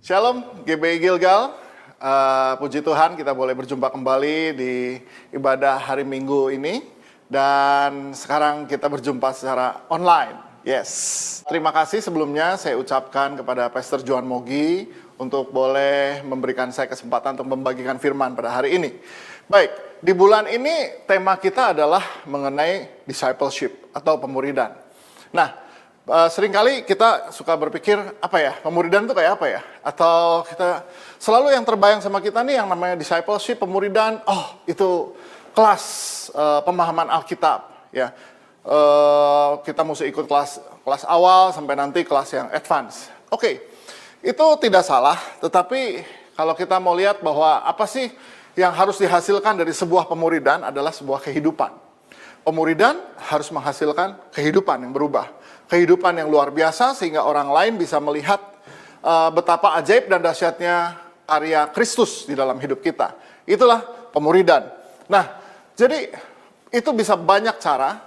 Shalom GBI Gilgal, puji Tuhan kita boleh berjumpa kembali di ibadah hari Minggu ini. Dan sekarang kita berjumpa secara online. Yes. Terima kasih sebelumnya saya ucapkan kepada Pastor Johan Mogi untuk boleh memberikan saya kesempatan untuk membagikan firman pada hari ini. Baik, di bulan ini tema kita adalah mengenai discipleship atau pemuridan. Nah, seringkali kita suka berpikir, apa ya, pemuridan itu kayak apa ya? Atau kita selalu yang terbayang sama kita nih yang namanya discipleship, pemuridan, oh itu kelas pemahaman Alkitab, ya. Kita mesti ikut kelas awal sampai nanti kelas yang advance. Oke, itu tidak salah, tetapi kalau kita mau lihat bahwa apa sih yang harus dihasilkan dari sebuah pemuridan adalah sebuah kehidupan. Pemuridan harus menghasilkan kehidupan yang berubah. Kehidupan yang luar biasa sehingga orang lain bisa melihat betapa ajaib dan dahsyatnya karya Kristus di dalam hidup kita. Itulah pemuridan. Nah, jadi itu bisa banyak cara,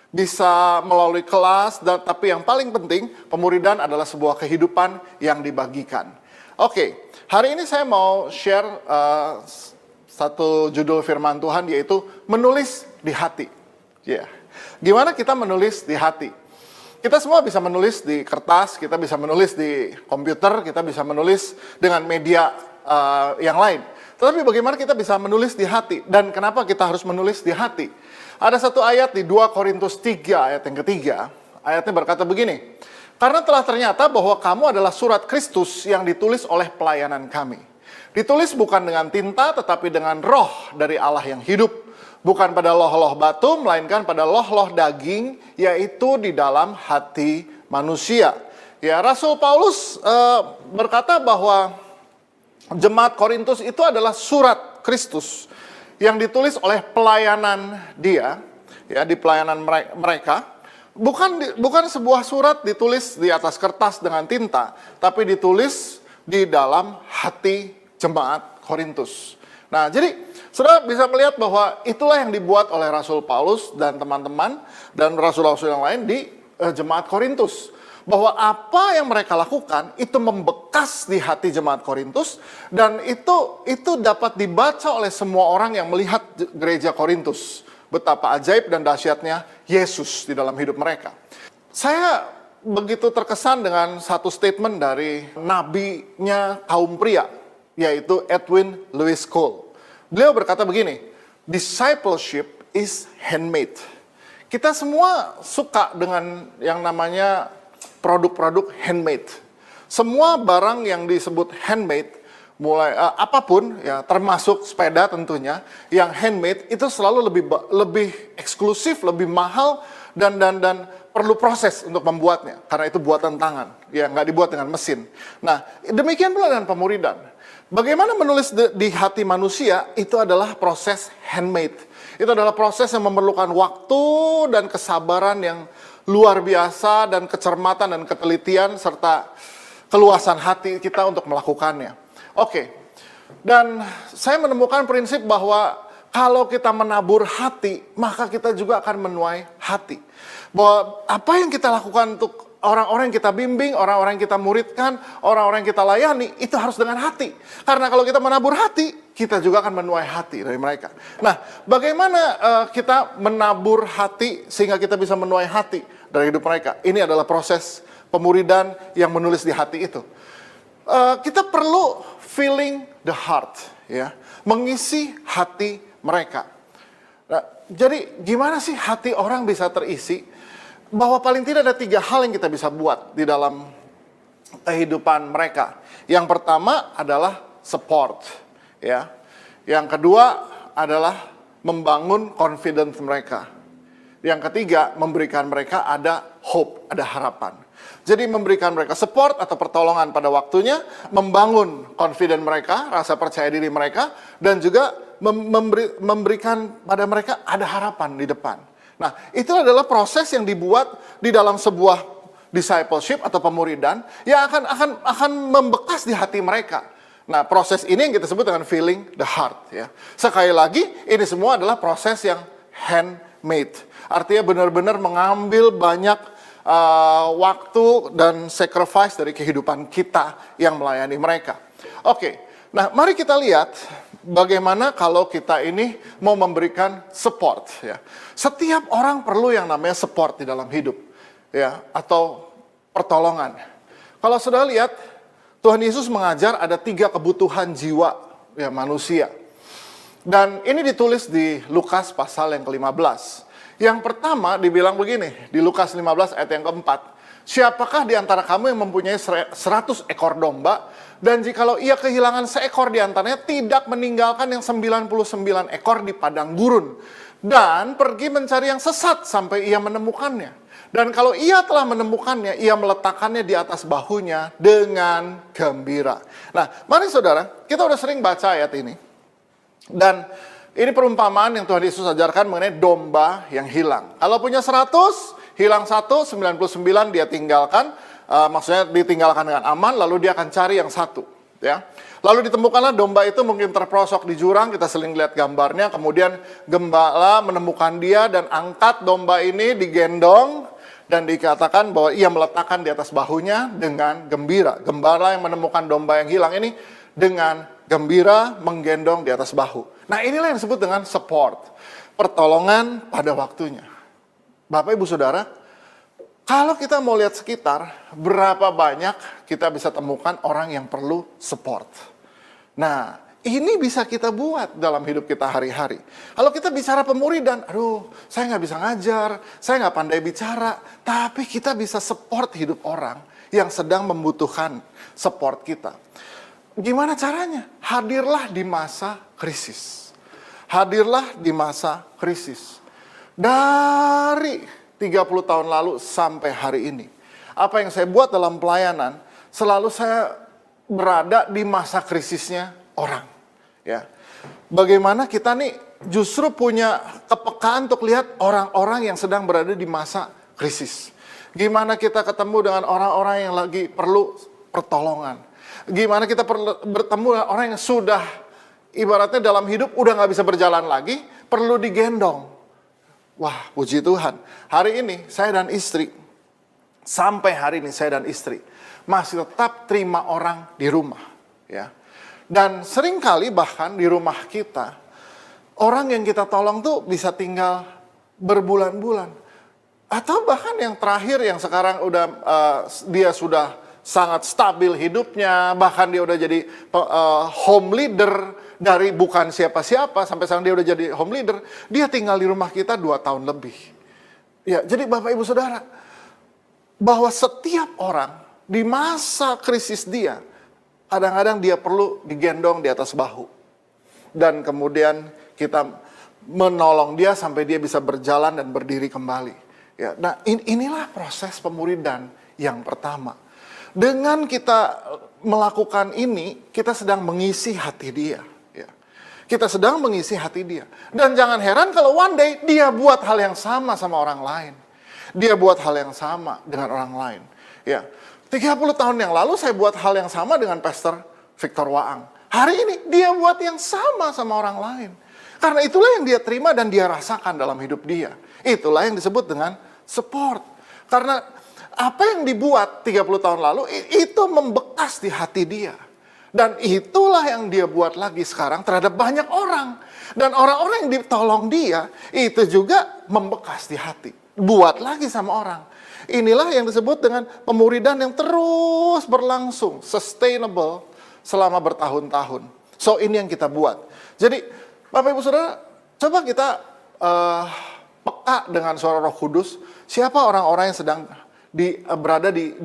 bisa melalui kelas, tapi yang paling penting pemuridan adalah sebuah kehidupan yang dibagikan. Oke, hari ini saya mau share satu judul firman Tuhan yaitu menulis di hati. Ya, gimana kita menulis di hati? Kita semua bisa menulis di kertas, kita bisa menulis di komputer, kita bisa menulis dengan media yang lain. Tetapi bagaimana kita bisa menulis di hati? Dan kenapa kita harus menulis di hati? Ada satu ayat di 2 Korintus 3 ayat yang ketiga. Ayatnya berkata begini, karena telah ternyata bahwa kamu adalah surat Kristus yang ditulis oleh pelayanan kami. Ditulis bukan dengan tinta tetapi dengan roh dari Allah yang hidup. Bukan pada loh-loh batu, melainkan pada loh-loh daging, yaitu di dalam hati manusia. Ya, Rasul Paulus berkata bahwa jemaat Korintus itu adalah surat Kristus yang ditulis oleh pelayanan dia, ya, di pelayanan mereka. Bukan sebuah surat ditulis di atas kertas dengan tinta, tapi ditulis di dalam hati jemaat Korintus. Nah, jadi saudara bisa melihat bahwa itulah yang dibuat oleh Rasul Paulus dan teman-teman dan rasul-rasul yang lain di jemaat Korintus. Bahwa apa yang mereka lakukan itu membekas di hati jemaat Korintus dan itu dapat dibaca oleh semua orang yang melihat gereja Korintus. Betapa ajaib dan dahsyatnya Yesus di dalam hidup mereka. Saya begitu terkesan dengan satu statement dari nabinya kaum pria, yaitu Edwin Louis Cole. Beliau berkata begini, discipleship is handmade. Kita semua suka dengan yang namanya produk-produk handmade. Semua barang yang disebut handmade, mulai apapun, ya termasuk sepeda tentunya, yang handmade itu selalu lebih eksklusif, lebih mahal dan perlu proses untuk membuatnya, karena itu buatan tangan, ya nggak dibuat dengan mesin. Nah, demikian pula dengan pemuridan. Bagaimana menulis di hati manusia itu adalah proses handmade. Itu adalah proses yang memerlukan waktu dan kesabaran yang luar biasa dan kecermatan dan ketelitian serta keluasan hati kita untuk melakukannya. Oke, dan saya menemukan prinsip bahwa kalau kita menabur hati, maka kita juga akan menuai hati. Bahwa apa yang kita lakukan untuk orang-orang yang kita bimbing, orang-orang yang kita muridkan, orang-orang yang kita layani, itu harus dengan hati. Karena kalau kita menabur hati, kita juga akan menuai hati dari mereka. Nah, bagaimana kita menabur hati sehingga kita bisa menuai hati dari hidup mereka? Ini adalah proses pemuridan yang menulis di hati itu. Kita perlu filling the heart, ya, mengisi hati mereka. Nah, jadi gimana sih hati orang bisa terisi? Bahwa paling tidak ada 3 hal yang kita bisa buat di dalam kehidupan mereka. Yang pertama adalah support, ya. Yang kedua adalah membangun confidence mereka. Yang ketiga, memberikan mereka ada hope, ada harapan. Jadi memberikan mereka support atau pertolongan pada waktunya, membangun confidence mereka, rasa percaya diri mereka, dan juga memberikan pada mereka ada harapan di depan. Nah, itu adalah proses yang dibuat di dalam sebuah discipleship atau pemuridan yang akan membekas di hati mereka. Nah, proses ini yang kita sebut dengan filling the heart, ya. Sekali lagi, ini semua adalah proses yang handmade. Artinya benar-benar mengambil banyak waktu dan sacrifice dari kehidupan kita yang melayani mereka. Oke, nah mari kita lihat bagaimana kalau kita ini mau memberikan support ya. Setiap orang perlu yang namanya support di dalam hidup ya, atau pertolongan. Kalau sudah lihat, Tuhan Yesus mengajar ada 3 kebutuhan jiwa ya manusia. Dan ini ditulis di Lukas pasal yang ke-15. Yang pertama dibilang begini, di Lukas 15 ayat yang keempat. Siapakah di antara kamu yang mempunyai 100 ekor domba, dan jikalau ia kehilangan seekor di antaranya, tidak meninggalkan yang 99 ekor di padang gurun, dan pergi mencari yang sesat sampai ia menemukannya. Dan kalau ia telah menemukannya, ia meletakkannya di atas bahunya dengan gembira. Nah, mari saudara, kita udah sering baca ayat ini. Dan ini perumpamaan yang Tuhan Yesus ajarkan mengenai domba yang hilang. Kalau punya 100, hilang 1, 99 dia tinggalkan. Maksudnya ditinggalkan dengan aman, lalu dia akan cari yang 1. Ya. Lalu ditemukanlah domba itu mungkin terperosok di jurang, kita sering lihat gambarnya. Kemudian gembala menemukan dia dan angkat domba ini, digendong. Dan dikatakan bahwa ia meletakkan di atas bahunya dengan gembira. Gembala yang menemukan domba yang hilang ini dengan gembira menggendong di atas bahu. Nah, inilah yang disebut dengan support. Pertolongan pada waktunya. Bapak, Ibu, Saudara, kalau kita mau lihat sekitar, berapa banyak kita bisa temukan orang yang perlu support. Nah, ini bisa kita buat dalam hidup kita hari-hari. Kalau kita bicara pemuridan, aduh, saya nggak bisa ngajar, saya nggak pandai bicara, tapi kita bisa support hidup orang yang sedang membutuhkan support kita. Gimana caranya? Hadirlah di masa krisis. Hadirlah di masa krisis. Dari 30 tahun lalu sampai hari ini. Apa yang saya buat dalam pelayanan, selalu saya berada di masa krisisnya orang. Ya. Bagaimana kita nih justru punya kepekaan untuk lihat orang-orang yang sedang berada di masa krisis. Gimana kita ketemu dengan orang-orang yang lagi perlu pertolongan. Gimana kita bertemu dengan orang yang sudah ibaratnya dalam hidup udah gak bisa berjalan lagi, perlu digendong. Wah, puji Tuhan. Hari ini saya dan istri, sampai hari ini saya dan istri masih tetap terima orang di rumah. Ya. Dan seringkali bahkan di rumah kita, orang yang kita tolong tuh bisa tinggal berbulan-bulan. Atau bahkan yang terakhir yang sekarang udah dia sudah sangat stabil hidupnya, bahkan dia udah jadi home leader dari bukan siapa-siapa, sampai sekarang dia udah jadi home leader, dia tinggal di rumah kita 2 tahun lebih. Ya, jadi Bapak Ibu Saudara, bahwa setiap orang di masa krisis dia, kadang-kadang dia perlu digendong di atas bahu. Dan kemudian kita menolong dia sampai dia bisa berjalan dan berdiri kembali. Ya, nah inilah proses pemuridan yang pertama. Dengan kita melakukan ini, kita sedang mengisi hati dia. Ya. Kita sedang mengisi hati dia. Dan jangan heran kalau one day dia buat hal yang sama orang lain. Dia buat hal yang sama dengan orang lain. Ya. 30 tahun yang lalu saya buat hal yang sama dengan Pastor Victor Waang. Hari ini dia buat yang sama orang lain. Karena itulah yang dia terima dan dia rasakan dalam hidup dia. Itulah yang disebut dengan support. Karena apa yang dibuat 30 tahun lalu, itu membekas di hati dia. Dan itulah yang dia buat lagi sekarang terhadap banyak orang. Dan orang-orang yang ditolong dia, itu juga membekas di hati. Buat lagi sama orang. Inilah yang disebut dengan pemuridan yang terus berlangsung, sustainable, selama bertahun-tahun. So, ini yang kita buat. Jadi, Bapak Ibu Saudara, coba kita peka dengan suara Roh Kudus, siapa orang-orang yang sedang berada di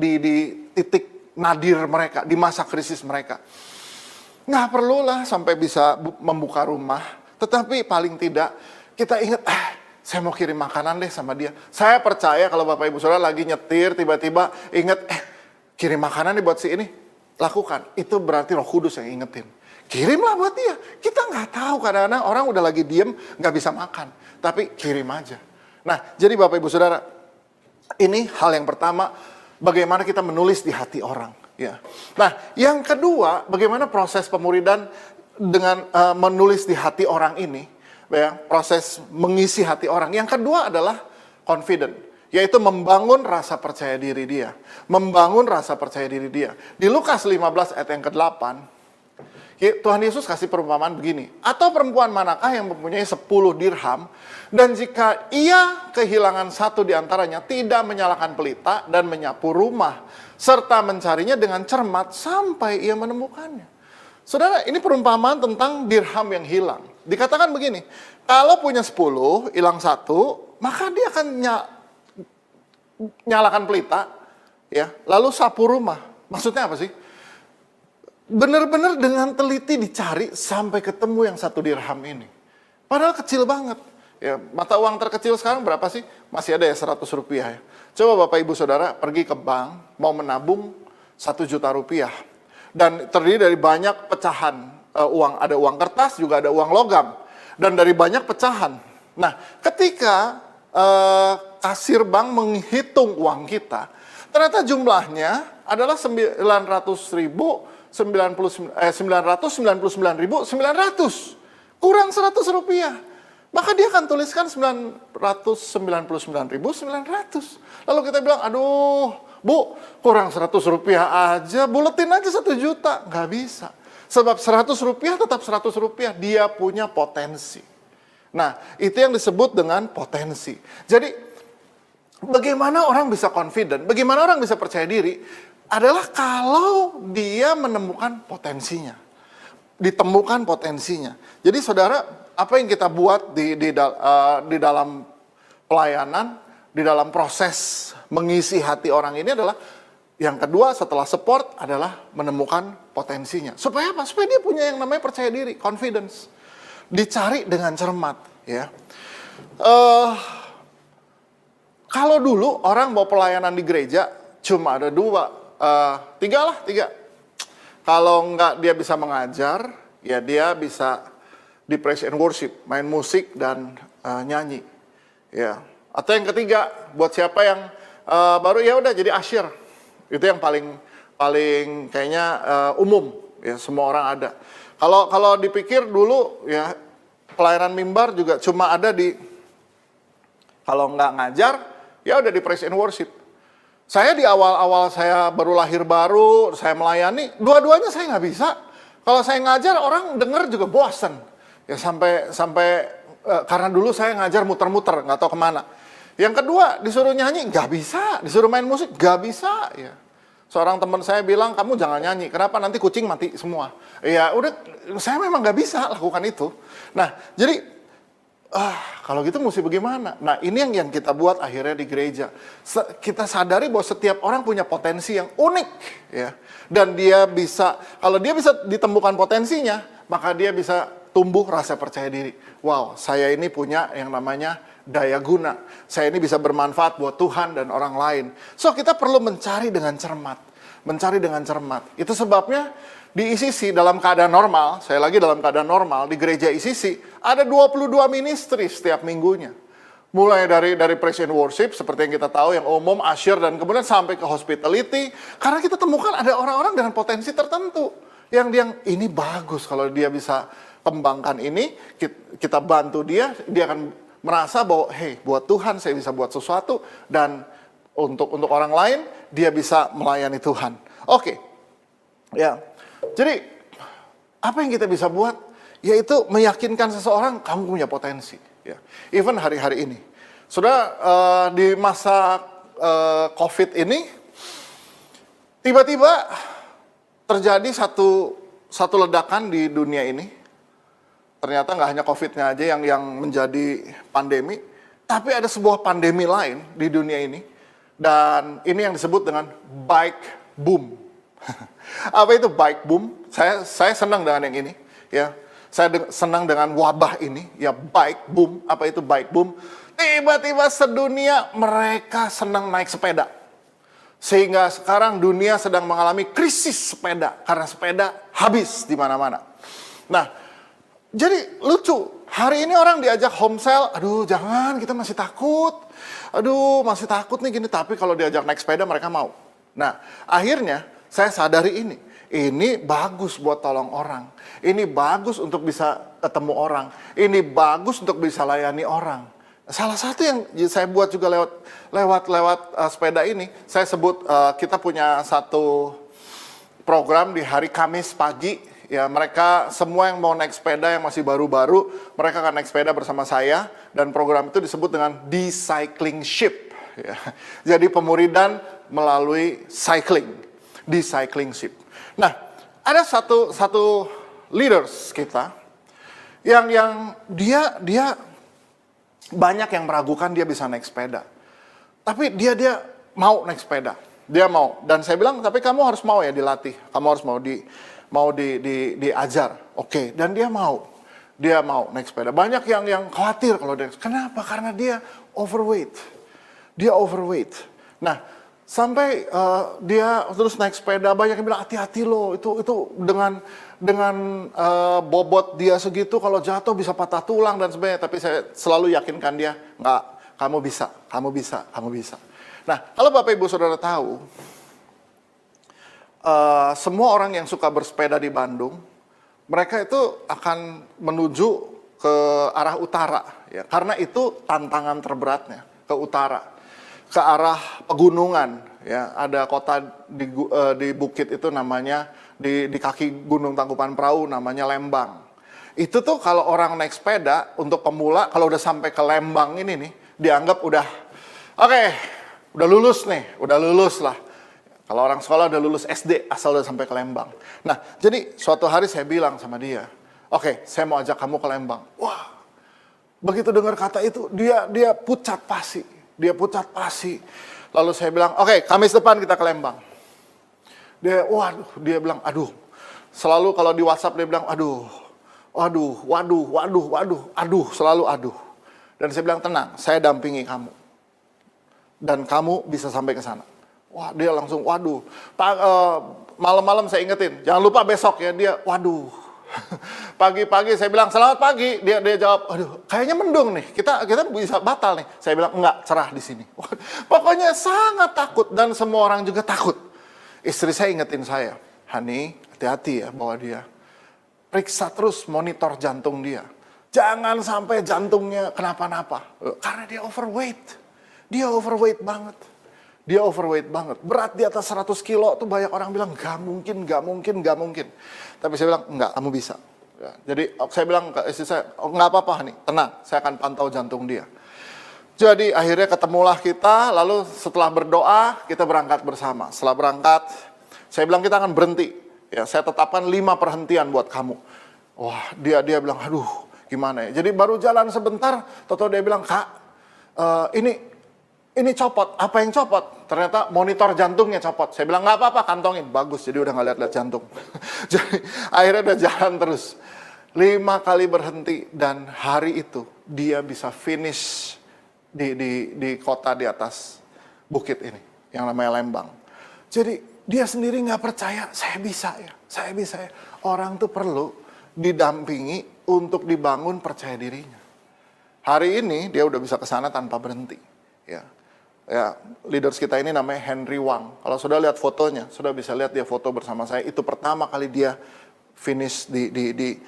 titik nadir mereka, di masa krisis mereka. Nggak perlulah sampai bisa membuka rumah, tetapi paling tidak kita ingat, saya mau kirim makanan deh sama dia. Saya percaya kalau Bapak Ibu Saudara lagi nyetir, tiba-tiba ingat, kirim makanan nih buat si ini, lakukan. Itu berarti Roh Kudus yang ingetin. Kirimlah buat dia. Kita nggak tahu, kadang-kadang orang udah lagi diem, nggak bisa makan. Tapi kirim aja. Nah, jadi Bapak Ibu Saudara, ini hal yang pertama, bagaimana kita menulis di hati orang. Ya. Nah, yang kedua, bagaimana proses pemuridan dengan menulis di hati orang ini, ya, proses mengisi hati orang. Yang kedua adalah confident. Yaitu membangun rasa percaya diri dia. Membangun rasa percaya diri dia. Di Lukas 15 ayat yang ke-8, Tuhan Yesus kasih perumpamaan begini. Atau perempuan manakah yang mempunyai 10 dirham, dan jika ia kehilangan satu di antaranya, tidak menyalakan pelita dan menyapu rumah, serta mencarinya dengan cermat sampai ia menemukannya. Saudara, ini perumpamaan tentang dirham yang hilang. Dikatakan begini, kalau punya 10, hilang satu, maka dia akan nyalakan pelita, ya, lalu sapu rumah. Maksudnya apa sih? Benar-benar dengan teliti dicari sampai ketemu yang 1 dirham ini. Padahal kecil banget. Ya, mata uang terkecil sekarang berapa sih? Masih ada ya 100 rupiah ya. Coba Bapak Ibu Saudara pergi ke bank, mau menabung 1 juta rupiah. Dan terdiri dari banyak pecahan uang. Ada uang kertas, juga ada uang logam. Dan dari banyak pecahan. Nah, ketika kasir bank menghitung uang kita, ternyata jumlahnya adalah 999.900, kurang 100 rupiah. Maka dia akan tuliskan 999.900. Lalu kita bilang, aduh Bu, kurang 100 rupiah aja, buletin aja 1 juta. Nggak bisa. Sebab 100 rupiah tetap 100 rupiah, dia punya potensi. Nah, itu yang disebut dengan potensi. Jadi, bagaimana orang bisa confident, bagaimana orang bisa percaya diri, adalah kalau dia menemukan potensinya. Ditemukan potensinya. Jadi saudara, apa yang kita buat di dalam pelayanan, di dalam proses mengisi hati orang ini adalah, yang kedua setelah support adalah menemukan potensinya. Supaya apa? Supaya dia punya yang namanya percaya diri, confidence. Dicari dengan cermat, ya. Kalau dulu orang mau pelayanan di gereja cuma ada 2, 3 lah. Kalau enggak dia bisa mengajar, ya dia bisa di praise and worship, main musik dan nyanyi, ya. Atau yang ketiga, buat siapa yang baru, ya udah jadi usher. Itu yang paling kayaknya umum, ya, semua orang ada. Kalau dipikir dulu, ya, pelayanan mimbar juga cuma ada kalau nggak ngajar, ya udah di praise and worship. Saya di awal-awal saya baru lahir baru, saya melayani, dua-duanya saya nggak bisa. Kalau saya ngajar, orang denger juga bosen. Ya sampai karena dulu saya ngajar muter-muter, nggak tahu kemana. Yang kedua, disuruh nyanyi, nggak bisa. Disuruh main musik, nggak bisa, ya. Seorang teman saya bilang, kamu jangan nyanyi, kenapa nanti kucing mati semua. Ya udah, saya memang nggak bisa lakukan itu. Nah, jadi kalau gitu mesti bagaimana? Nah, ini yang kita buat akhirnya di gereja. Kita sadari bahwa setiap orang punya potensi yang unik, ya. Dan dia bisa, kalau dia bisa ditemukan potensinya, maka dia bisa tumbuh rasa percaya diri. Wow, saya ini punya yang namanya daya guna. Saya ini bisa bermanfaat buat Tuhan dan orang lain. So, kita perlu mencari dengan cermat. Mencari dengan cermat. Itu sebabnya di ICC dalam keadaan normal, saya lagi dalam keadaan normal, di gereja ICC, ada 22 ministry setiap minggunya. Mulai dari praise and worship, seperti yang kita tahu, yang umum, usher, dan kemudian sampai ke hospitality. Karena kita temukan ada orang-orang dengan potensi tertentu. Yang ini bagus kalau dia bisa kembangkan ini, kita bantu dia akan merasa bahwa, hey, buat Tuhan saya bisa buat sesuatu, dan untuk orang lain, dia bisa melayani Tuhan. Oke. Ya. Jadi, apa yang kita bisa buat? Yaitu meyakinkan seseorang, kamu punya potensi. Ya. Even hari-hari ini. Sudah di masa COVID ini, tiba-tiba terjadi satu ledakan di dunia ini. Ternyata nggak hanya COVID-nya aja yang menjadi pandemi, tapi ada sebuah pandemi lain di dunia ini. Dan ini yang disebut dengan bike boom. Apa itu bike boom? Saya senang dengan yang ini, ya. Saya senang dengan wabah ini, ya, bike boom. Apa itu bike boom? Tiba-tiba sedunia mereka senang naik sepeda. Sehingga sekarang dunia sedang mengalami krisis sepeda, karena sepeda habis di mana-mana. Nah, jadi lucu, hari ini orang diajak home sale, aduh jangan, kita masih takut. Aduh masih takut nih gini, tapi kalau diajak naik sepeda mereka mau. Nah, akhirnya saya sadari ini bagus buat tolong orang. Ini bagus untuk bisa ketemu orang. Ini bagus untuk bisa layani orang. Salah satu yang saya buat juga lewat sepeda ini, saya sebut kita punya satu program di hari Kamis pagi. Ya, mereka semua yang mau naik sepeda yang masih baru-baru, mereka akan naik sepeda bersama saya, dan program itu disebut dengan Discipleship. Ya. Jadi pemuridan melalui discipleship. Nah, ada satu leaders kita yang dia banyak yang meragukan dia bisa naik sepeda. Tapi dia mau naik sepeda. Dia mau. Dan saya bilang, tapi kamu harus mau ya dilatih. Kamu harus mau diajar. Oke. Dan dia mau. Dia mau naik sepeda. Banyak yang khawatir kalau dia. Kenapa? Karena dia overweight. Dia overweight. Nah, sampai dia terus naik sepeda, banyak yang bilang hati-hati loh. Itu dengan bobot dia segitu, kalau jatuh bisa patah tulang dan sebagainya. Tapi saya selalu yakinkan dia, enggak, kamu bisa. Nah, kalau Bapak Ibu Saudara tahu, semua orang yang suka bersepeda di Bandung, mereka itu akan menuju ke arah utara, ya, karena itu tantangan terberatnya, ke utara, ke arah pegunungan, ya. Ada kota di bukit itu namanya, di kaki Gunung Tangkuban Perahu namanya Lembang. Itu tuh kalau orang naik sepeda untuk pemula, kalau udah sampai ke Lembang ini nih, dianggap udah udah lulus lah. Kalau orang sekolah udah lulus SD asal udah sampai ke Lembang. Nah, jadi suatu hari saya bilang sama dia, oke, saya mau ajak kamu ke Lembang. Wah, begitu dengar kata itu, dia pucat pasi. Lalu saya bilang, oke, Kamis depan kita ke Lembang. Dia bilang, aduh. Selalu kalau di WhatsApp dia bilang, aduh, selalu aduh. Dan saya bilang, tenang, saya dampingi kamu. Dan kamu bisa sampai ke sana. Wah, dia langsung, waduh. Malam-malam saya ingetin, jangan lupa besok ya. Dia, waduh. Pagi-pagi saya bilang, selamat pagi. Dia jawab, aduh, kayaknya mendung nih. Kita bisa batal nih. Saya bilang, enggak, cerah di sini. Pokoknya sangat takut dan semua orang juga takut. Istri saya ingetin saya, Hani, hati-hati ya bawa dia. Periksa terus monitor jantung dia. Jangan sampai jantungnya kenapa-napa. Karena dia overweight. Dia overweight banget. Berat di atas 100 kilo tuh banyak orang bilang, gak mungkin. Tapi saya bilang, enggak, kamu bisa. Ya, jadi saya bilang ke istri saya, enggak apa-apa Hani, tenang, saya akan pantau jantung dia. Jadi akhirnya ketemulah kita, lalu setelah berdoa, kita berangkat bersama. Setelah berangkat, saya bilang kita akan berhenti. Ya, saya tetapkan 5 perhentian buat kamu. Wah, dia bilang, aduh, gimana ya. Jadi baru jalan sebentar, Toto dia bilang, Kak, ini copot. Apa yang copot? Ternyata monitor jantungnya copot. Saya bilang, nggak apa-apa, kantongin. Bagus, jadi udah nggak lihat-lihat jantung. Jadi akhirnya udah jalan terus. 5 kali berhenti, dan hari itu dia bisa finish di kota di atas bukit ini, yang namanya Lembang. Jadi dia sendiri nggak percaya, saya bisa ya. Orang tuh perlu didampingi untuk dibangun percaya dirinya. Hari ini dia udah bisa ke sana tanpa berhenti. Ya, leaders kita ini namanya Henry Wang. Kalau sudah lihat fotonya, sudah bisa lihat dia foto bersama saya. Itu pertama kali dia finish di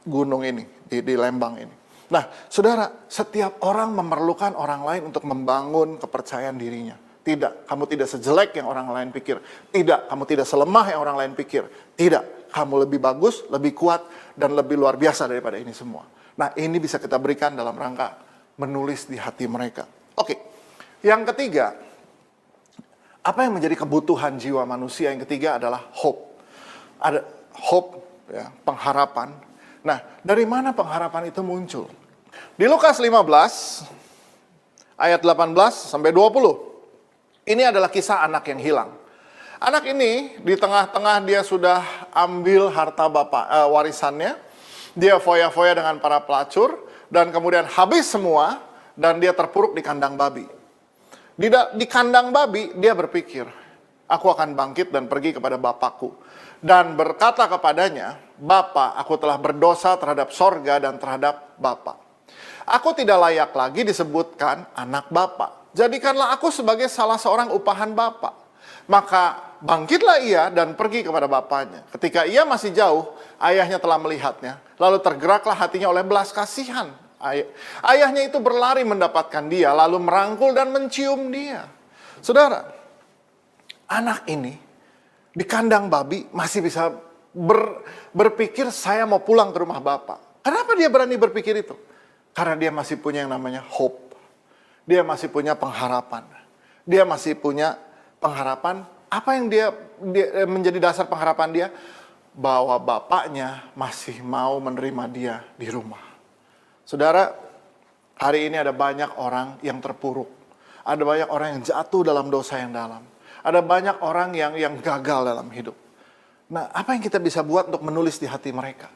gunung ini, di Lembang ini. Nah, saudara, setiap orang memerlukan orang lain untuk membangun kepercayaan dirinya. Tidak, kamu tidak sejelek yang orang lain pikir. Tidak, kamu tidak selemah yang orang lain pikir. Tidak, kamu lebih bagus, lebih kuat, dan lebih luar biasa daripada ini semua. Nah, ini bisa kita berikan dalam rangka menulis di hati mereka. Oke, yang ketiga, apa yang menjadi kebutuhan jiwa manusia? Yang ketiga adalah hope. Ada hope, ya, pengharapan. Nah, dari mana pengharapan itu muncul? Di Lukas 15, ayat 18 sampai 20. Ini adalah kisah anak yang hilang. Anak ini di tengah-tengah dia sudah ambil harta warisannya. Dia foya-foya dengan para pelacur, dan kemudian habis semua, dan dia terpuruk di kandang babi. Di kandang babi dia berpikir, aku akan bangkit dan pergi kepada bapakku. Dan berkata kepadanya, Bapa, aku telah berdosa terhadap sorga dan terhadap Bapa. Aku tidak layak lagi disebutkan anak Bapa. Jadikanlah aku sebagai salah seorang upahan Bapa. Maka bangkitlah ia dan pergi kepada bapaknya. Ketika ia masih jauh, ayahnya telah melihatnya. Lalu tergeraklah hatinya oleh belas kasihan Ayahnya itu berlari mendapatkan dia, lalu merangkul dan mencium dia. Saudara, anak ini di kandang babi masih bisa berpikir saya mau pulang ke rumah bapak. Kenapa dia berani berpikir itu? Karena dia masih punya yang namanya hope. Dia masih punya pengharapan. Dia masih punya pengharapan. Apa yang dia menjadi dasar pengharapan dia? Bahwa bapaknya masih mau menerima dia di rumah. Saudara, hari ini ada banyak orang yang terpuruk. Ada banyak orang yang jatuh dalam dosa yang dalam. Ada banyak orang yang gagal dalam hidup. Nah, apa yang kita bisa buat untuk menulis di hati mereka?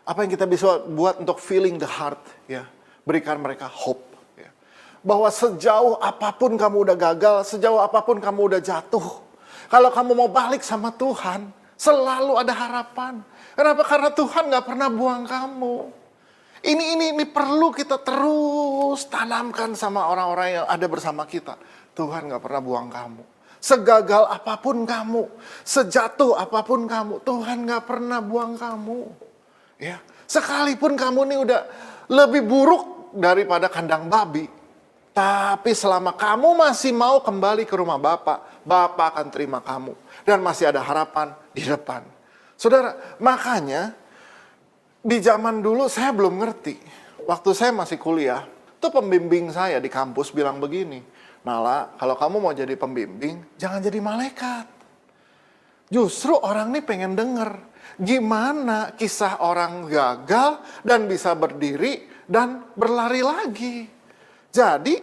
Apa yang kita bisa buat untuk feeling the heart, ya? Berikan mereka hope, ya. Bahwa sejauh apapun kamu udah gagal, sejauh apapun kamu udah jatuh, kalau kamu mau balik sama Tuhan, selalu ada harapan. Kenapa? Karena Tuhan gak pernah buang kamu. Ini perlu kita terus tanamkan sama orang-orang yang ada bersama kita. Tuhan gak pernah buang kamu. Segagal apapun kamu, sejatuh apapun kamu, Tuhan gak pernah buang kamu. Ya, sekalipun kamu ini udah lebih buruk daripada kandang babi, tapi selama kamu masih mau kembali ke rumah Bapak, Bapak akan terima kamu. Dan masih ada harapan di depan. Saudara, makanya di zaman dulu saya belum ngerti. Waktu saya masih kuliah, tuh pembimbing saya di kampus bilang begini, Nala, kalau kamu mau jadi pembimbing, jangan jadi malaikat. Justru orang ini pengen denger gimana kisah orang gagal dan bisa berdiri dan berlari lagi. Jadi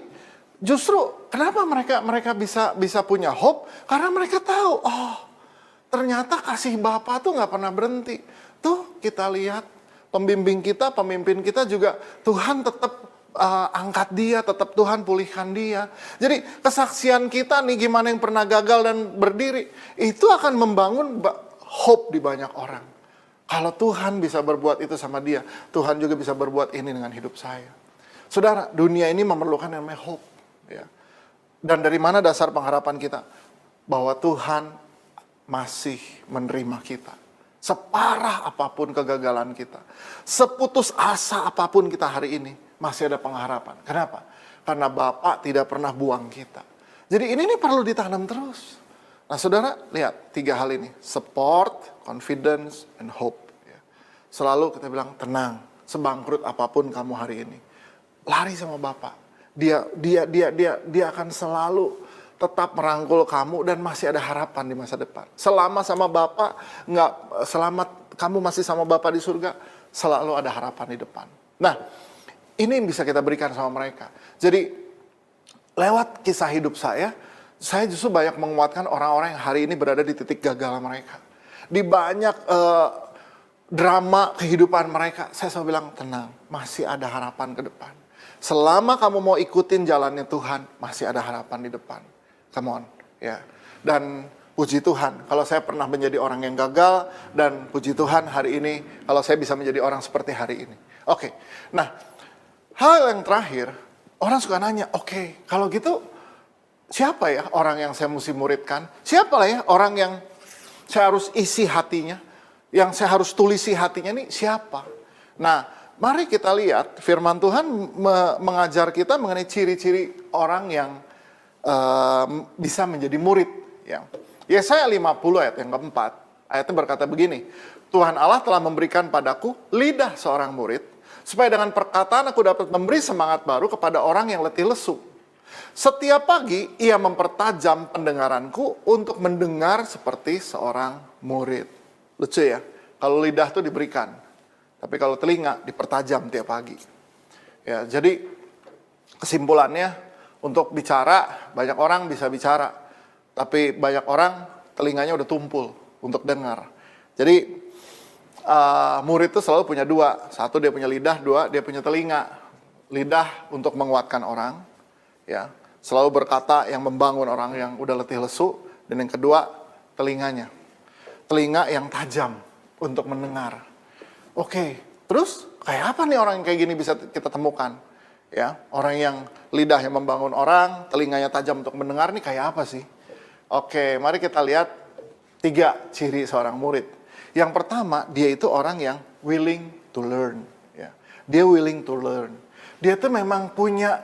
justru kenapa mereka bisa punya hope? Karena mereka tahu, oh ternyata kasih Bapa tuh nggak pernah berhenti. Tuh kita lihat pembimbing kita, pemimpin kita juga Tuhan tetap angkat dia, tetap Tuhan pulihkan dia. Jadi kesaksian kita nih gimana yang pernah gagal dan berdiri, itu akan membangun hope di banyak orang. Kalau Tuhan bisa berbuat itu sama dia, Tuhan juga bisa berbuat ini dengan hidup saya. Saudara, dunia ini memerlukan yang namanya hope. Ya. Dan dari mana dasar pengharapan kita? Bahwa Tuhan masih menerima kita. Separah apapun kegagalan kita, seputus asa apapun kita hari ini, masih ada pengharapan. Kenapa? Karena Bapak tidak pernah buang kita. Jadi ini perlu ditanam terus. Nah saudara, lihat 3 hal ini. Support, confidence, and hope. Selalu kita bilang, tenang, sebangkrut apapun kamu hari ini. Lari sama Bapak. Dia akan selalu tetap merangkul kamu dan masih ada harapan di masa depan. Selama sama Bapak, selama kamu masih sama Bapak di surga, selalu ada harapan di depan. Nah, ini yang bisa kita berikan sama mereka. Jadi, lewat kisah hidup saya justru banyak menguatkan orang-orang yang hari ini berada di titik gagal mereka. Di banyak drama kehidupan mereka, saya selalu bilang, tenang, masih ada harapan ke depan. Selama kamu mau ikutin jalannya Tuhan, masih ada harapan di depan. Come on, ya. Dan puji Tuhan, kalau saya pernah menjadi orang yang gagal, dan puji Tuhan hari ini, kalau saya bisa menjadi orang seperti hari ini. Oke, nah, hal yang terakhir, orang suka nanya, oke, kalau gitu, siapa ya orang yang saya mesti muridkan? Siapa lah ya orang yang saya harus isi hatinya, yang saya harus tulisi hatinya nih, siapa? Nah, mari kita lihat, firman Tuhan mengajar kita mengenai ciri-ciri orang yang bisa menjadi murid. Ya. Yesaya 50 ayat yang keempat, ayatnya berkata begini, Tuhan Allah telah memberikan padaku lidah seorang murid, supaya dengan perkataan aku dapat memberi semangat baru kepada orang yang letih lesu. Setiap pagi ia mempertajam pendengaranku untuk mendengar seperti seorang murid. Lucu ya, kalau lidah tuh diberikan, tapi kalau telinga dipertajam tiap pagi. Ya, jadi kesimpulannya, untuk bicara, banyak orang bisa bicara. Tapi banyak orang telinganya udah tumpul untuk dengar. Jadi murid itu selalu punya 2. 1 dia punya lidah, 2 dia punya telinga. Lidah untuk menguatkan orang. Ya, selalu berkata yang membangun orang yang udah letih lesu. Dan yang kedua, telinganya. Telinga yang tajam untuk mendengar. Oke, terus kayak apa nih orang yang kayak gini bisa kita temukan? Ya, orang yang lidahnya membangun orang, telinganya tajam untuk mendengar, nih kayak apa sih? Oke, mari kita lihat 3 ciri seorang murid. Yang pertama, dia itu orang yang willing to learn. Ya. Dia willing to learn. Dia tuh memang punya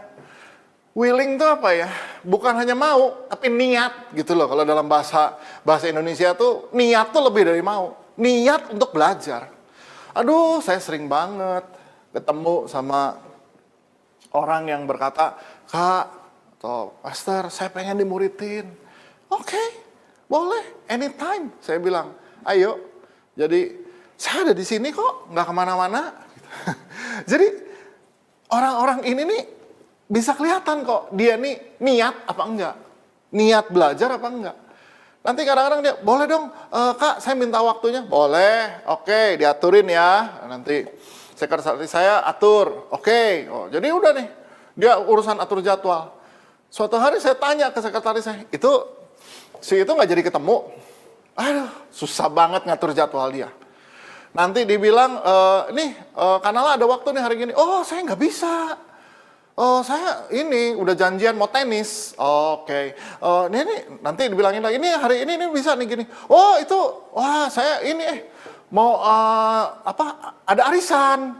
willing tuh apa ya? Bukan hanya mau, tapi niat gitu loh. Kalau dalam bahasa Indonesia tuh niat tuh lebih dari mau. Niat untuk belajar. Aduh, saya sering banget ketemu sama orang yang berkata, Kak, atau Pastor, saya pengen dimuridin. Oke, boleh, anytime. Saya bilang, ayo. Jadi, saya ada di sini kok, nggak kemana-mana. Jadi, orang-orang ini nih bisa kelihatan kok, dia nih niat apa enggak. Niat belajar apa enggak. Nanti kadang-kadang dia, boleh dong, Kak, saya minta waktunya. Boleh, oke, diaturin ya. Nanti sekretaris saya atur, oke. Oh, jadi udah nih, dia urusan atur jadwal. Suatu hari saya tanya ke sekretaris saya, si itu nggak jadi ketemu. Aduh, susah banget ngatur jadwal dia. Nanti dibilang, Kanala ada waktu nih hari gini. Oh, saya nggak bisa. Oh, saya ini udah janjian mau tenis. Oke. Ini nanti dibilangin lagi, ini hari ini bisa nih gini. Oh, itu, wah saya ini mau ada arisan.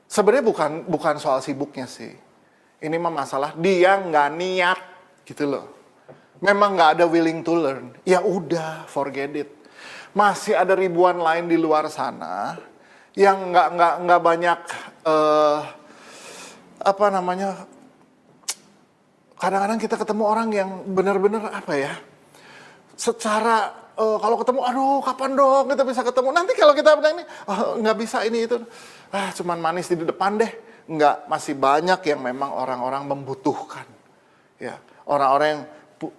Sebenarnya bukan soal sibuknya sih. Ini mah masalah dia nggak niat gitu loh. Memang nggak ada willing to learn. Ya udah, forget it. Masih ada ribuan lain di luar sana yang nggak banyak kadang-kadang kita ketemu orang yang benar-benar secara kalau ketemu, aduh kapan dong kita bisa ketemu. Nanti kalau kita bilang ini nggak bisa ini itu, cuman manis di depan deh. Nggak, masih banyak yang memang orang-orang membutuhkan, ya, orang-orang yang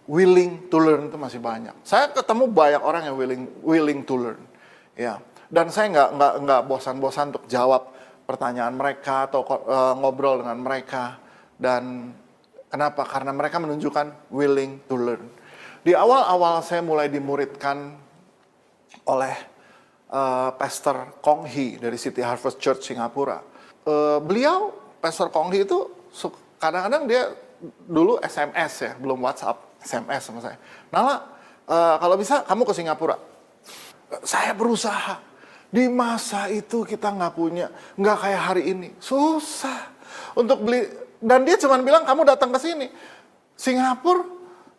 willing to learn itu masih banyak. Saya ketemu banyak orang yang willing to learn, ya. Dan saya nggak bosan-bosan untuk jawab pertanyaan mereka atau ngobrol dengan mereka. Dan kenapa? Karena mereka menunjukkan willing to learn. Di awal-awal saya mulai dimuridkan oleh Pastor Kong Hee dari City Harvest Church Singapura. Beliau, Pastor Kong Hee itu kadang-kadang dia dulu SMS ya, belum WhatsApp, SMS sama saya. Nala, kalau bisa kamu ke Singapura. Saya berusaha. Di masa itu kita nggak kayak hari ini. Susah untuk beli. Dan dia cuma bilang, kamu datang ke sini. Singapura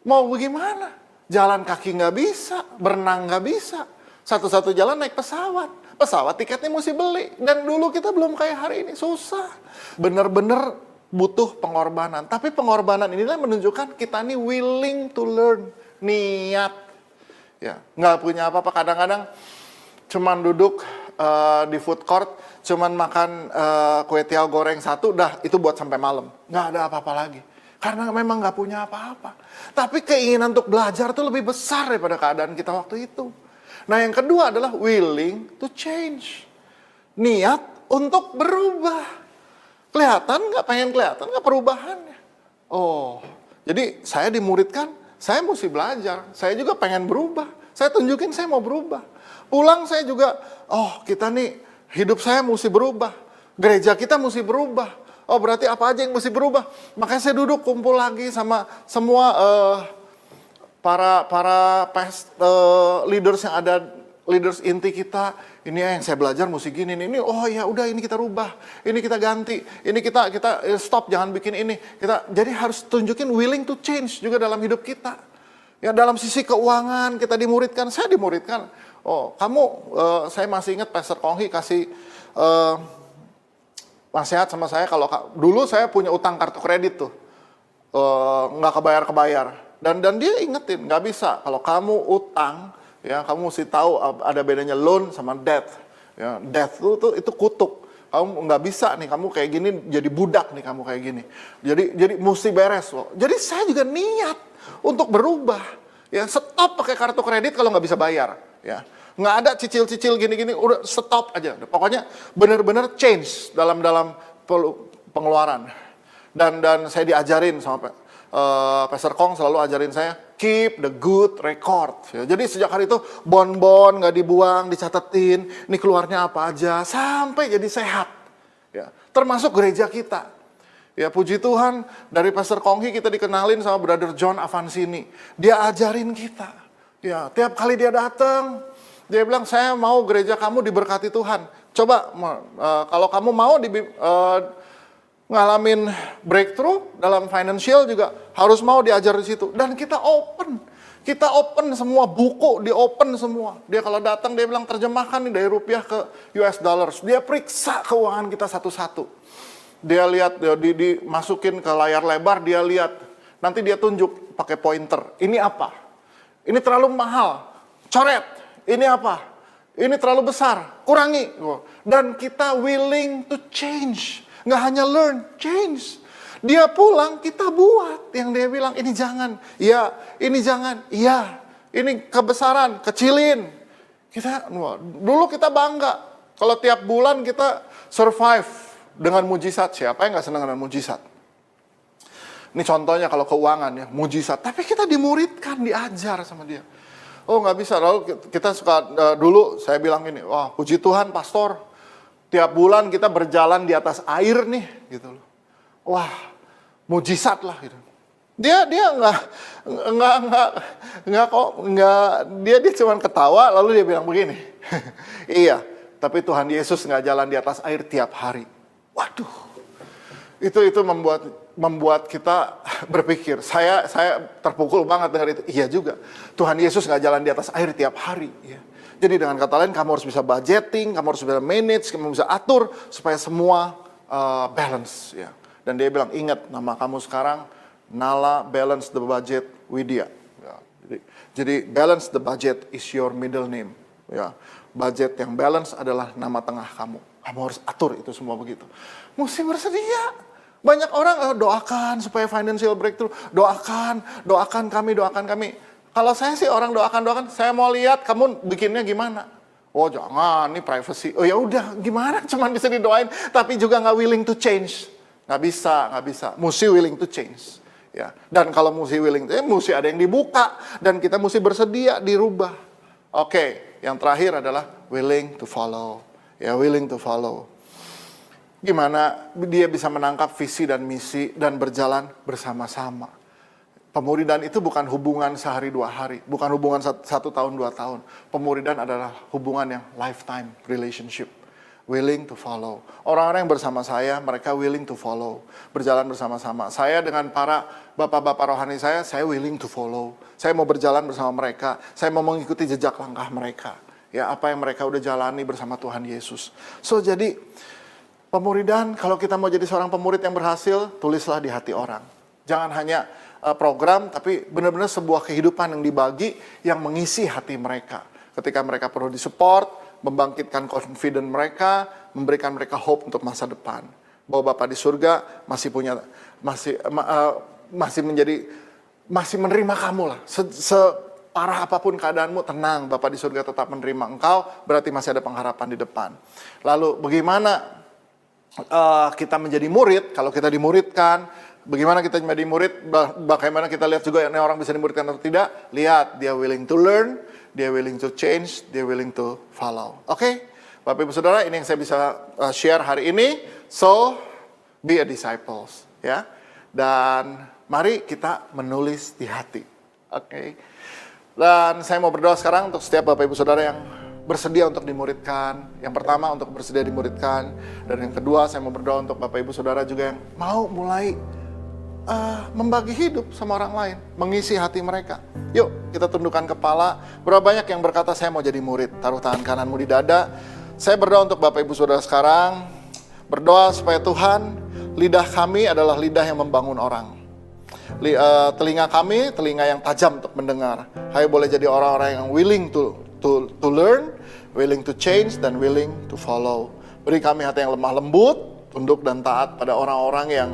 mau bagaimana? Jalan kaki nggak bisa, berenang nggak bisa. Satu-satu jalan naik pesawat. Pesawat tiketnya mesti beli. Dan dulu kita belum kayak hari ini, susah. Bener-bener butuh pengorbanan. Tapi pengorbanan inilah menunjukkan kita ini willing to learn. Niat. Ya, nggak punya apa-apa. Kadang-kadang cuman duduk di food court, cuman makan kue tiaw goreng satu, dah itu buat sampai malam. Nggak ada apa-apa lagi. Karena memang nggak punya apa-apa. Tapi keinginan untuk belajar itu lebih besar daripada keadaan kita waktu itu. Nah yang kedua adalah willing to change. Niat untuk berubah. Kelihatan nggak, pengen kelihatan nggak perubahannya? Oh, jadi saya dimuridkan, saya mesti belajar. Saya juga pengen berubah. Saya tunjukin saya mau berubah. Pulang saya juga, kita nih hidup saya mesti berubah. Gereja kita mesti berubah. Oh berarti apa aja yang mesti berubah? Makanya saya duduk kumpul lagi sama semua para leaders yang ada, leaders inti kita. Ini yang saya belajar mesti gini ini. Oh ya udah, ini kita rubah, ini kita ganti, ini kita stop, jangan bikin ini. Jadi harus tunjukin willing to change juga dalam hidup kita. Ya dalam sisi keuangan kita dimuridkan, saya dimuridkan. Oh kamu, saya masih ingat Pastor Kong Hee kasih nasihat sama saya, kalau dulu saya punya utang kartu kredit tuh, nggak kebayar. Dan dia ingetin, nggak bisa. Kalau kamu utang, ya kamu mesti tahu ada bedanya loan sama debt. Ya, debt itu kutuk. Kamu nggak bisa nih, kamu kayak gini jadi budak nih, kamu kayak gini. Jadi mesti beres loh. Jadi saya juga niat untuk berubah. Ya stop pakai kartu kredit kalau nggak bisa bayar. Ya nggak ada cicil-cicil gini-gini, udah stop aja. Pokoknya benar-benar change dalam pengeluaran. Dan saya diajarin sama Pastor Kong, selalu ajarin saya keep the good record. Ya, jadi sejak hari itu bon-bon nggak dibuang, dicatetin, ini keluarnya apa aja sampai jadi sehat. Ya, termasuk gereja kita. Ya puji Tuhan, dari Pastor Kong Hee kita dikenalin sama Brother John Avancini. Dia ajarin kita. Ya, tiap kali dia datang, dia bilang, saya mau gereja kamu diberkati Tuhan. Coba kalau kamu mau ngalamin breakthrough dalam financial juga harus mau diajar di situ. Dan kita open. Kita open semua, buku di open semua. Dia kalau datang dia bilang terjemahkan nih dari rupiah ke US dollars. Dia periksa keuangan kita satu-satu. Dia lihat, dia dimasukin ke layar lebar, dia lihat. Nanti dia tunjuk pakai pointer. Ini apa? Ini terlalu mahal. Coret. Ini apa? Ini terlalu besar. Kurangi. Dan kita willing to change. Nggak hanya learn, change. Dia pulang, kita buat. Yang dia bilang, ini jangan. Iya, ini jangan. Iya, ini kebesaran, kecilin. Dulu kita bangga. Kalau tiap bulan kita survive dengan mujizat. Siapa yang nggak senang dengan mujizat? Ini contohnya kalau keuangan ya, mujizat. Tapi kita dimuridkan, diajar sama dia. Oh nggak bisa, lalu kita suka, dulu saya bilang ini, wah puji Tuhan pastor. Tiap bulan kita berjalan di atas air nih, gitu loh. Wah, mujizat lah gitu. Dia cuma ketawa lalu dia bilang begini. Iya, tapi Tuhan Yesus nggak jalan di atas air tiap hari. Waduh, itu membuat kita berpikir. Saya terpukul banget dengan itu. Iya juga, Tuhan Yesus nggak jalan di atas air tiap hari. Ya. Jadi dengan kata lain, kamu harus bisa budgeting, kamu harus bisa manage, kamu bisa atur supaya semua balance. Ya. Dan dia bilang, ingat nama kamu sekarang, Nala balance the budget Widya. Ya. Jadi balance the budget is your middle name. Ya. Budget yang balance adalah nama tengah kamu. Kamu harus atur itu semua begitu. Mesti bersedia. Banyak orang doakan supaya financial breakthrough. Doakan kami. Kalau saya sih orang doakan, saya mau lihat kamu bikinnya gimana. Oh jangan, ini privacy. Oh ya udah, gimana? Cuman bisa didoain, tapi juga nggak willing to change. Nggak bisa. Mesti willing to change. Ya. Dan kalau mesti willing, mesti ada yang dibuka dan kita mesti bersedia dirubah. Oke, yang terakhir adalah willing to follow. Ya, willing to follow. Gimana dia bisa menangkap visi dan misi dan berjalan bersama-sama. Pemuridan itu bukan hubungan sehari 2 hari, bukan hubungan 1 tahun 2 tahun. Pemuridan adalah hubungan yang lifetime relationship. Willing to follow. Orang-orang yang bersama saya, mereka willing to follow. Berjalan bersama-sama. Saya dengan para bapak-bapak rohani saya willing to follow. Saya mau berjalan bersama mereka. Saya mau mengikuti jejak langkah mereka. Ya, apa yang mereka udah jalani bersama Tuhan Yesus. So, jadi pemuridan, kalau kita mau jadi seorang pemurid yang berhasil, tulislah di hati orang. Jangan hanya program, tapi benar-benar sebuah kehidupan yang dibagi, yang mengisi hati mereka. Ketika mereka perlu disupport, membangkitkan confidence mereka, memberikan mereka hope untuk masa depan. Bahwa Bapa di surga masih menerima kamu lah. Separah apapun keadaanmu, tenang, Bapa di surga tetap menerima engkau, berarti masih ada pengharapan di depan. Lalu bagaimana kita menjadi murid? Kalau kita dimuridkan, bagaimana kita menjadi murid? Bagaimana kita lihat juga ini orang bisa dimuridkan atau tidak? Lihat, dia willing to learn, dia willing to change, dia willing to follow. Oke? Bapak Ibu Saudara, ini yang saya bisa share hari ini. So, be a disciples, ya. Dan mari kita menulis di hati. Oke? Dan saya mau berdoa sekarang untuk setiap Bapak Ibu Saudara yang bersedia untuk dimuridkan. Yang pertama untuk bersedia dimuridkan. Dan yang kedua saya mau berdoa untuk Bapak Ibu Saudara juga yang mau mulai membagi hidup sama orang lain, mengisi hati mereka. Yuk kita tundukkan kepala. Berapa banyak yang berkata saya mau jadi murid? Taruh tangan kananmu di dada. Saya berdoa untuk Bapak Ibu Saudara sekarang. Berdoa supaya Tuhan, lidah kami adalah lidah yang membangun orang. Telinga kami, telinga yang tajam untuk mendengar. Hai boleh jadi orang-orang yang willing to learn, willing to change, dan willing to follow. Beri kami hati yang lemah lembut, tunduk dan taat pada orang-orang yang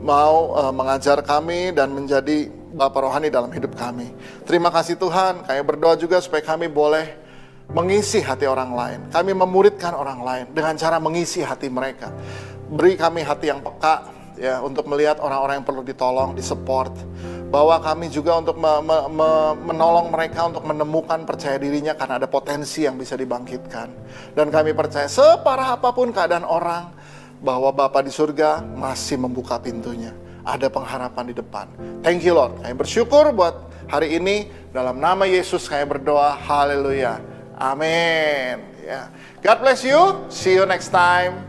mau mengajar kami dan menjadi Bapa rohani dalam hidup kami. Terima kasih Tuhan, kami berdoa juga supaya kami boleh mengisi hati orang lain. Kami memuridkan orang lain dengan cara mengisi hati mereka. Beri kami hati yang peka, ya, untuk melihat orang-orang yang perlu ditolong, disupport. Bahwa kami juga untuk menolong mereka untuk menemukan percaya dirinya karena ada potensi yang bisa dibangkitkan. Dan kami percaya separah apapun keadaan orang, bahwa Bapa di surga masih membuka pintunya. Ada pengharapan di depan. Thank you Lord. Kami bersyukur buat hari ini. Dalam nama Yesus kami berdoa. Haleluya. Amin. God bless you. See you next time.